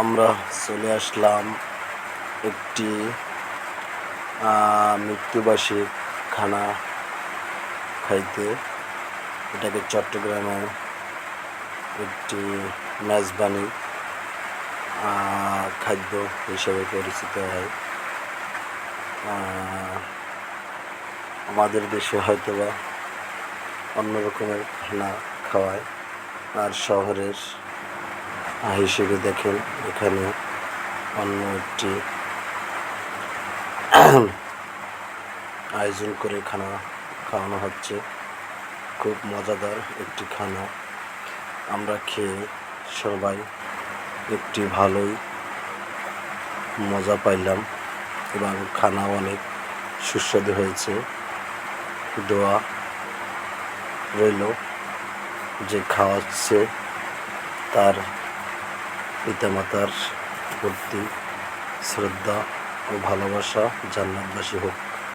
আমরা চলে আসলাম একটি মৃত্যুবার্ষিক খানা খাইতে। এটাকে চট্টগ্রামে একটি মেজবানি খাদ্য হিসেবে পরিচিত হয়। আমাদের দেশে হয়তোবা অন্য রকমের খানা খাওয়ায়, আর শহরের হিসেবে দেখেন এখানে অন্য একটি আয়োজন করে খানা খাওয়ানো হচ্ছে। খুব মজাদার একটি খানা। আমরা খেয়ে সবাই একটি ভালোই মজা পাইলাম এবং খানা অনেক সুস্বাদু হয়েছে। দোয়া রইল যে খাওয়াচ্ছে তার পিতামাতার প্রতি শ্রদ্ধা ও ভালোবাসা জান্নাতবাসী হোক।